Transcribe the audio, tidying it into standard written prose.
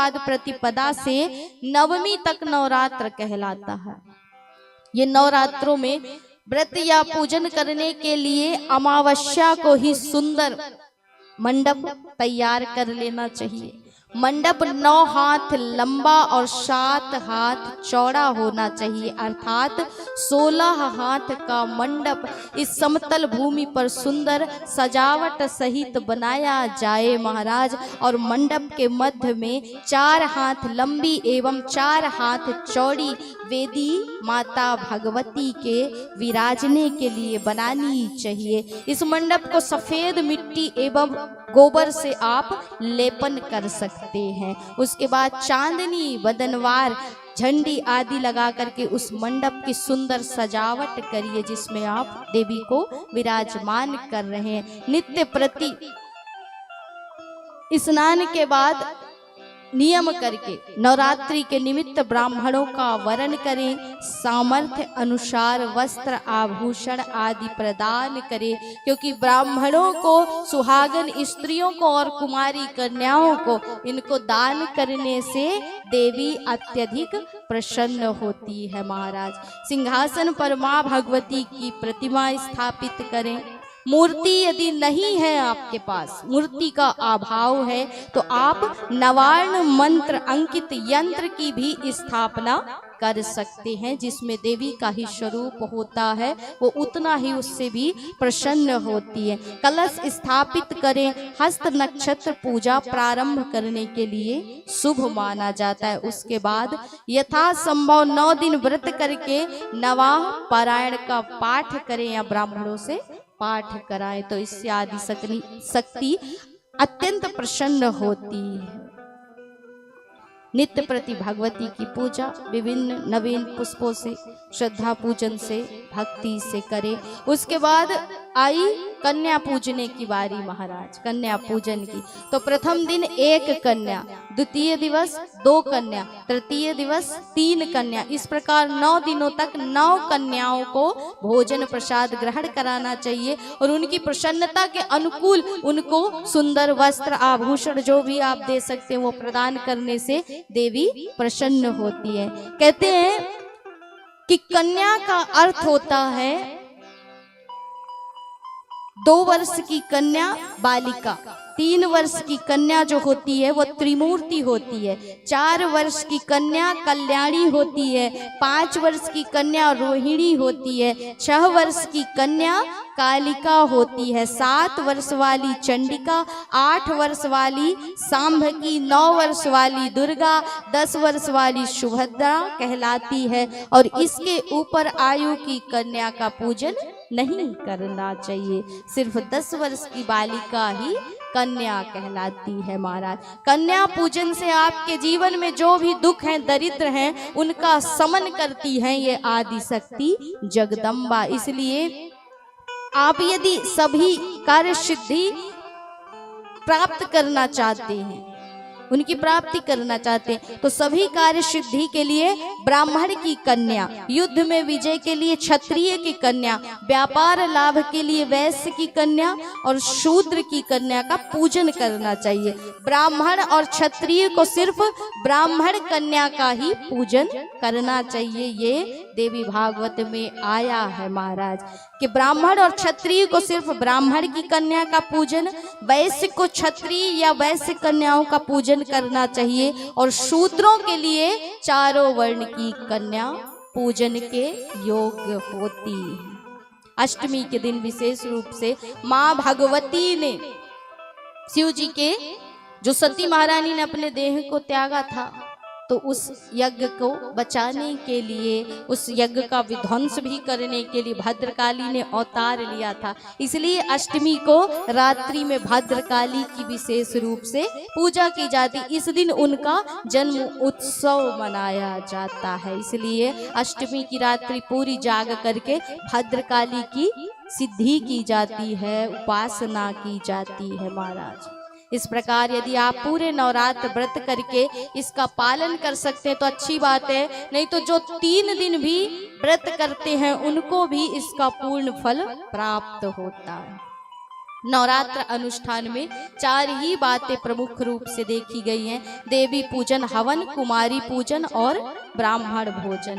बाद प्रतिपदा से नवमी तक नवरात्र कहलाता है। ये नवरात्रों में व्रत या पूजन करने के लिए अमावस्या को ही सुंदर मंडप तैयार कर लेना चाहिए। मंडप 9 हाथ लंबा और 7 हाथ चौड़ा होना चाहिए, अर्थात 16 हाथ का मंडप इस समतल भूमि पर सुंदर सजावट सहित बनाया जाए महाराज। और मंडप के मध्य में 4 हाथ लंबी एवं 4 हाथ चौड़ी वेदी माता भगवती के विराजने के लिए बनानी चाहिए। इस मंडप को सफेद मिट्टी एवं गोबर से आप लेपन कर सकते हैं। उसके बाद चांदनी बदनवार झंडी आदि लगा करके उस मंडप की सुंदर सजावट करिए, जिसमें आप देवी को विराजमान कर रहे हैं। नित्य प्रति स्नान के बाद नियम करके नवरात्रि के निमित्त ब्राह्मणों का वरण करें, सामर्थ्य अनुसार वस्त्र आभूषण आदि प्रदान करें, क्योंकि ब्राह्मणों को, सुहागन स्त्रियों को और कुमारी कन्याओं को इनको दान करने से देवी अत्यधिक प्रसन्न होती है महाराज। सिंहासन पर मां भगवती की प्रतिमा स्थापित करें। मूर्ति यदि नहीं है आपके पास, मूर्ति का अभाव है, तो आप नवार्ण मंत्र अंकित यंत्र की भी स्थापना कर सकते हैं, जिसमें देवी का ही स्वरूप होता है, वो उतना ही उससे भी प्रसन्न होती है। कलश स्थापित करें। हस्त नक्षत्र पूजा प्रारंभ करने के लिए शुभ माना जाता है। उसके बाद यथासंभव 9 दिन व्रत करके नवाह पारायण का पाठ करें या ब्राह्मणों से पाठ कराएं, तो इससे आदि शक्ति अत्यंत प्रसन्न होती है। नित्य प्रति भगवती की पूजा विभिन्न नवीन पुष्पों से, श्रद्धा पूजन से, भक्ति से करें। उसके बाद आई कन्या पूजने की बारी महाराज, कन्या पूजन की। तो प्रथम दिन 1 कन्या, द्वितीय दिवस 2 कन्या, तृतीय दिवस 3 कन्या, इस प्रकार 9 दिनों तक 9 कन्याओं को भोजन प्रसाद ग्रहण कराना चाहिए और उनकी प्रसन्नता के अनुकूल उनको सुंदर वस्त्र आभूषण जो भी आप दे सकते हैं वो प्रदान करने से देवी प्रसन्न होती है। कहते हैं कि कन्या का अर्थ होता है 2 वर्ष की कन्या बालिका, 3 वर्ष की कन्या जो होती है वो त्रिमूर्ति होती है, 4 वर्ष की कन्या कल्याणी होती है, 5 वर्ष की कन्या रोहिणी होती है, 6 वर्ष की कन्या कालिका होती है, 7 वर्ष वाली चंडिका, 8 वर्ष वाली सांभकी, 9 वर्ष वाली दुर्गा, 10 वर्ष वाली सुभद्रा कहलाती है। और इसके ऊपर आयु की कन्या का पूजन नहीं करना चाहिए, सिर्फ 10 वर्ष की बालिका ही कन्या कहलाती है महाराज। कन्या पूजन से आपके जीवन में जो भी दुख हैं, दरिद्र हैं, उनका समन करती हैं ये आदि शक्ति जगदम्बा। इसलिए आप यदि सभी कार्य सिद्धि प्राप्त करना चाहते हैं, उनकी प्राप्ति करना चाहते हैं, तो सभी कार्य सिद्धि के लिए ब्राह्मण की कन्या, युद्ध में विजय के लिए क्षत्रिय की कन्या, व्यापार लाभ के लिए वैश्य की कन्या और शूद्र की कन्या का पूजन करना चाहिए। ब्राह्मण और क्षत्रिय को सिर्फ ब्राह्मण कन्या का ही पूजन करना चाहिए। ये देवी भागवत में आया है महाराज कि ब्राह्मण और क्षत्रिय को सिर्फ ब्राह्मण की कन्या का पूजन, वैश्य को क्षत्रिय या वैश्य कन्याओं का पूजन करना चाहिए और शूद्रों के लिए 4 वर्ण की कन्या पूजन के योग्य होती है। अष्टमी के दिन विशेष रूप से मां भगवती ने शिव जी के, जो सती महारानी ने अपने देह को त्यागा था, तो उस यज्ञ को बचाने के लिए, उस यज्ञ का विध्वंस भी करने के लिए भद्रकाली ने अवतार लिया था। इसलिए अष्टमी को रात्रि में भद्रकाली की विशेष रूप से पूजा की जाती, इस दिन उनका जन्म उत्सव मनाया जाता है। इसलिए अष्टमी की रात्रि पूरी जाग करके भद्रकाली की सिद्धि की जाती है, उपासना की जाती है महाराज। इस प्रकार यदि आप पूरे नवरात्र व्रत करके इसका पालन कर सकते हैं तो अच्छी बात है, नहीं तो जो 3 दिन भी व्रत करते हैं उनको भी इसका पूर्ण फल प्राप्त होता है। नवरात्र अनुष्ठान में 4 ही बातें प्रमुख रूप से देखी गई हैं। देवी पूजन, हवन, कुमारी पूजन और ब्राह्मण भोजन।